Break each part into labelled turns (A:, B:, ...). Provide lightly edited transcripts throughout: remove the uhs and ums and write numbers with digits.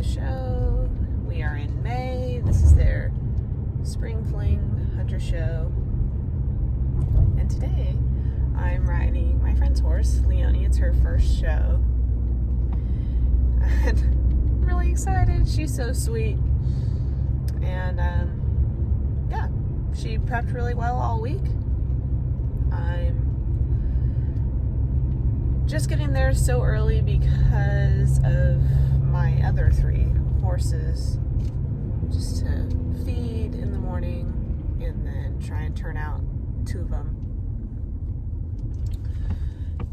A: the show. We are in May. This is their Spring Fling Hunter show. And today I'm riding my friend's horse, Leonie. It's her first show. And I'm really excited. She's so sweet. And yeah, she prepped really well all week. I'm just getting there so early because of my other 3 horses, just to feed in the morning and then try and turn out 2 of them.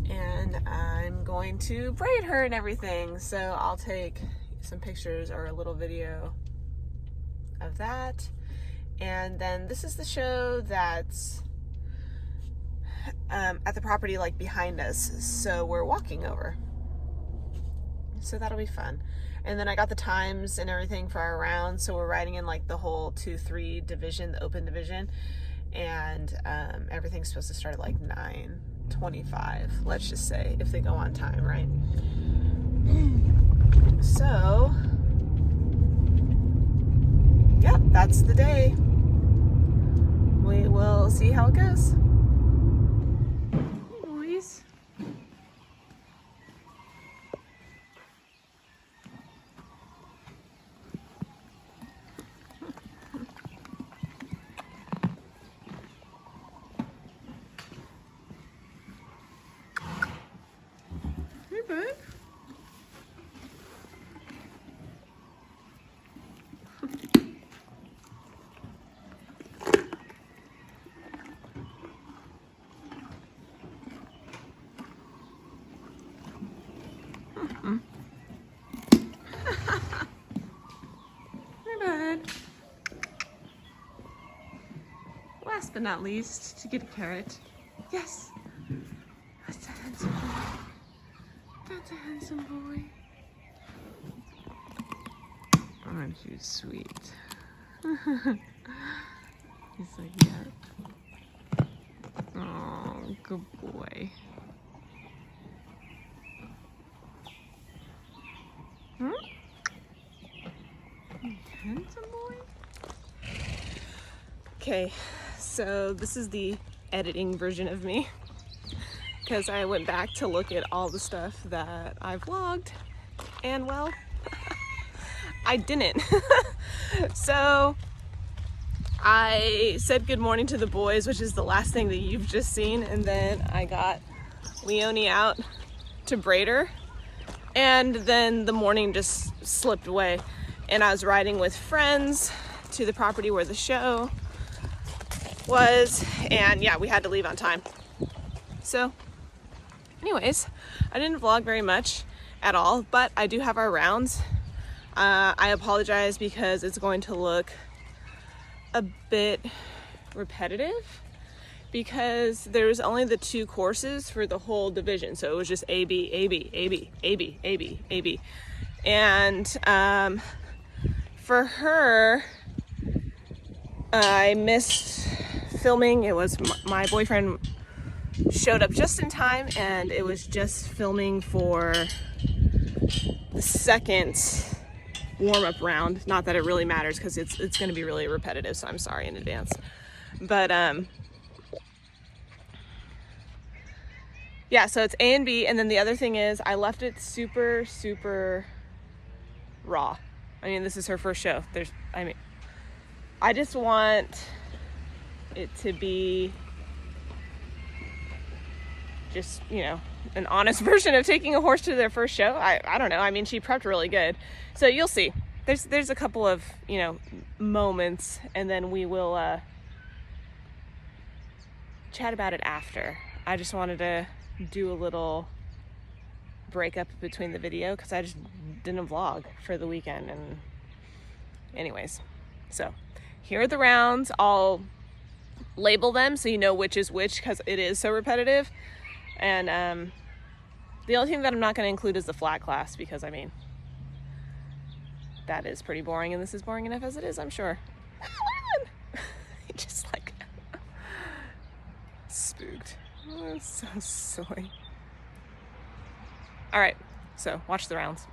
A: And I'm going to braid her and everything, so I'll take some pictures or a little video of that. And then this is the show that's at the property like behind us, so we're walking over, so that'll be fun. And then I got the times and everything for our rounds, so we're riding in like the whole 2-3 division, the open division, and everything's supposed to start at like 9:25, let's just say, if they go on time, right? So yep, that's the day. We will see how it goes. Boys. Hey, bud. Last but not least, to get a carrot. Yes! That's a handsome boy. That's a handsome boy. Aren't you sweet? He's like, yeah. Oh, good boy. Hmm? Handsome boy? Okay, so this is the editing version of me, because I went back to look at all the stuff that I vlogged, and well, I didn't. So I said good morning to the boys, which is the last thing that you've just seen, and then I got Leonie out to braid her, and then the morning just slipped away, and I was riding with friends to the property where the show was, and yeah, we had to leave on time. So anyways, I didn't vlog very much at all, but I do have our rounds. I apologize because it's going to look a bit repetitive because there's only the 2 courses for the whole division, so it was just A, B, A, B, A, B, A, B, A, B, A, B. And for her, I missed filming. It was my boyfriend showed up just in time, and it was just filming for the second warm-up round. Not that it really matters because it's going to be really repetitive, so I'm sorry in advance. But yeah, so it's A and B, and then the other thing is I left it super raw. I mean, this is her first show. I just want it to be just, you know, an honest version of taking a horse to their first show. I don't know. I mean, she prepped really good. So you'll see. There's a couple of, you know, moments, and then we will chat about it after. I just wanted to do a little breakup between the video because I just didn't vlog for the weekend. And anyways, so here are the rounds. I'll label them so you know which is which because it is so repetitive. And the only thing that I'm not going to include is the flat class because, I mean, that is pretty boring, and this is boring enough as it is, I'm sure. Just like spooked. Oh, so silly. All right, so watch the rounds.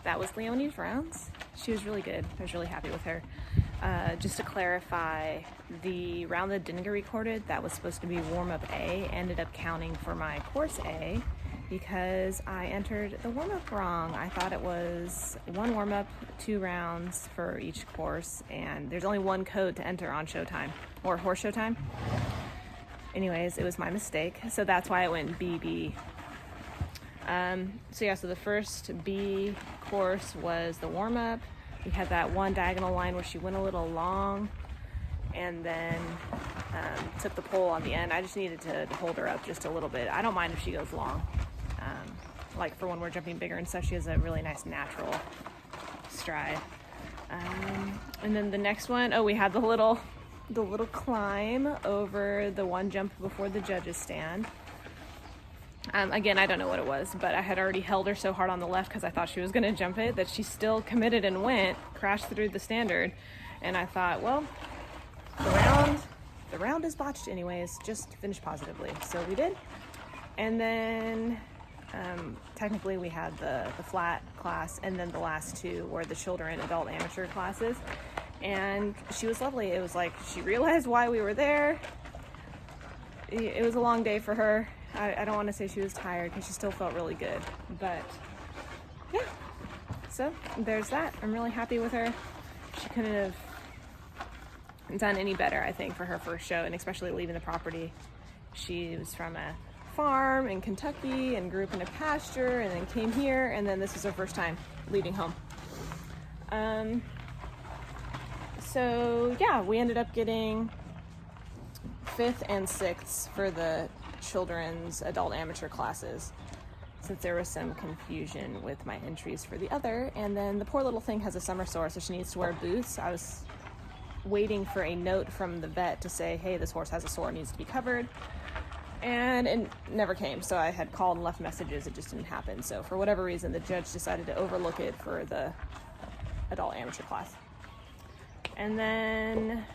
A: that was Leonie's rounds. She was really good. I was really happy with her. Just to clarify, the round that didn't get recorded, that was supposed to be warm-up A, ended up counting for my course A because I entered the warm-up wrong. I thought it was 1 warm-up, 2 rounds for each course, and there's only 1 code to enter on showtime, or horse showtime. Anyways, it was my mistake, so that's why it went BB. So the first B course was the warm-up. We had that one diagonal line where she went a little long and then took the pole on the end. I just needed to hold her up just a little bit. I don't mind if she goes long. Like for when we're jumping bigger and stuff, she has a really nice natural stride. And then the next one, we had the little climb over the one jump before the judges stand. Again, I don't know what it was, but I had already held her so hard on the left because I thought she was going to jump it that she still committed and went, crashed through the standard. And I thought, well, the round is botched anyways, just finish positively. So we did. And then technically we had the flat class, and then the last 2 were the children adult amateur classes. And she was lovely. It was like she realized why we were there. It was a long day for her. I don't want to say she was tired because she still felt really good, but yeah, so there's that. I'm really happy with her. She couldn't have done any better, I think, for her first show, and especially leaving the property. She was from a farm in Kentucky and grew up in a pasture and then came here, and then this was her first time leaving home. So yeah, we ended up getting 5th and 6th for the children's adult amateur classes, since there was some confusion with my entries for the other. And then the poor little thing has a summer sore, so she needs to wear boots. I was waiting for a note from the vet to say, hey, this horse has a sore, needs to be covered, and it never came. So I had called and left messages, it just didn't happen. So for whatever reason, the judge decided to overlook it for the adult amateur class. And then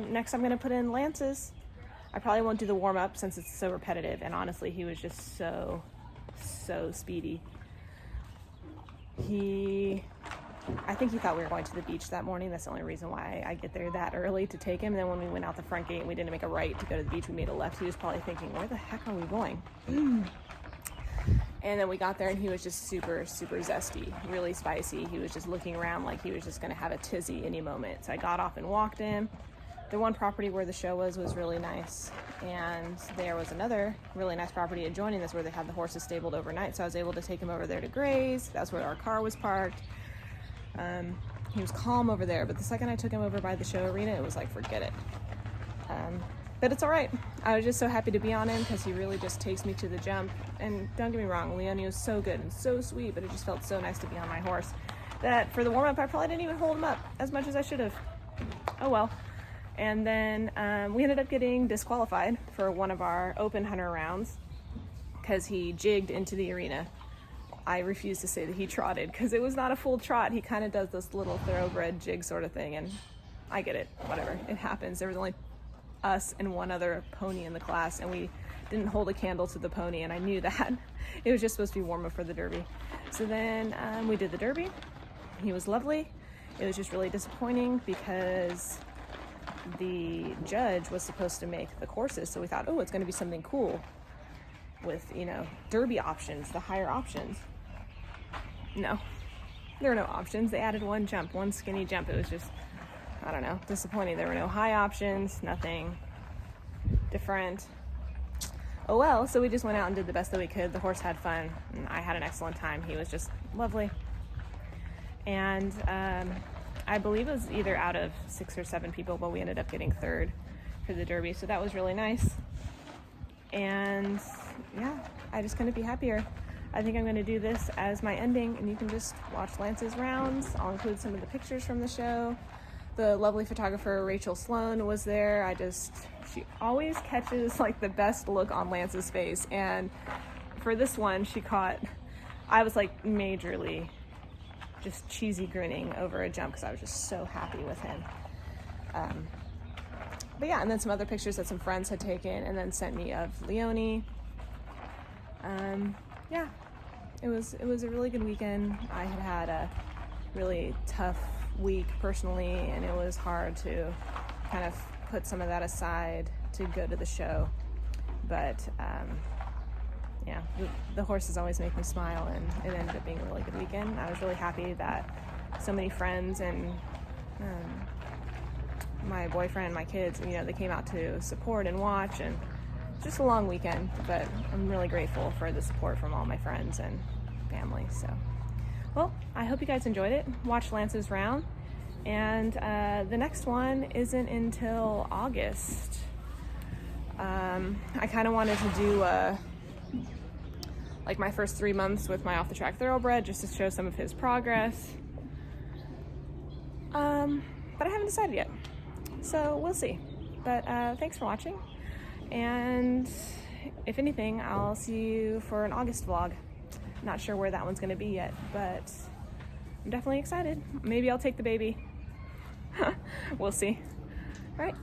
A: next I'm going to put in Lance's. I probably won't do the warm-up since it's so repetitive, and honestly, he was just so speedy. I think he thought we were going to the beach that morning. That's the only reason why I get there that early to take him. And then when we went out the front gate and we didn't make a right to go to the beach, we made a left. He was probably thinking, where the heck are we going? And then we got there and he was just super zesty, really spicy. He was just looking around like he was just going to have a tizzy any moment. So I got off and walked him. The one property where the show was really nice, and there was another really nice property adjoining this where they had the horses stabled overnight, so I was able to take him over there to graze. That's where our car was parked. He was calm over there, but the second I took him over by the show arena, it was like, forget it. But it's all right. I was just so happy to be on him because he really just takes me to the jump. And don't get me wrong, Leonie was so good and so sweet, but it just felt so nice to be on my horse that for the warm-up, I probably didn't even hold him up as much as I should have. Oh well. And then we ended up getting disqualified for one of our open hunter rounds because he jigged into the arena. I refuse to say that he trotted because it was not a full trot. He kind of does this little thoroughbred jig sort of thing, and I get it, whatever, it happens. There was only us and one other pony in the class, and we didn't hold a candle to the pony, and I knew that. It was just supposed to be warm up for the Derby. So then we did the Derby. He was lovely. It was just really disappointing because the judge was supposed to make the courses, so we thought, oh, it's going to be something cool with, Derby options, the higher options. No, there were no options. They added one jump, one skinny jump. It was just, I don't know, disappointing. There were no high options, nothing different. Oh well, so we just went out and did the best that we could. The horse had fun, and I had an excellent time. He was just lovely. And I believe it was either out of 6 or 7 people, but we ended up getting 3rd for the Derby, so that was really nice. And yeah, I just couldn't be happier. I think I'm going to do this as my ending, and you can just watch Lance's rounds. I'll include some of the pictures from the show. The lovely photographer Rachel Sloan was there. She always catches like the best look on Lance's face, and for this one I was like majorly just cheesy grinning over a jump because I was just so happy with him. But yeah, and then some other pictures that some friends had taken and then sent me of Leonie. Yeah, it was a really good weekend. I had a really tough week personally, and it was hard to kind of put some of that aside to go to the show. But yeah, the horses always make me smile, and it ended up being a really good weekend. I was really happy that so many friends and my boyfriend, my kids, they came out to support and watch, and just a long weekend, but I'm really grateful for the support from all my friends and family. So, well, I hope you guys enjoyed it. Watch Lance's round, and the next one isn't until August. I kind of wanted to do like my first 3 months with my off-the-track thoroughbred, just to show some of his progress. But I haven't decided yet, so we'll see. But thanks for watching, and if anything, I'll see you for an August vlog. Not sure where that one's going to be yet, but I'm definitely excited. Maybe I'll take the baby. We'll see. All right.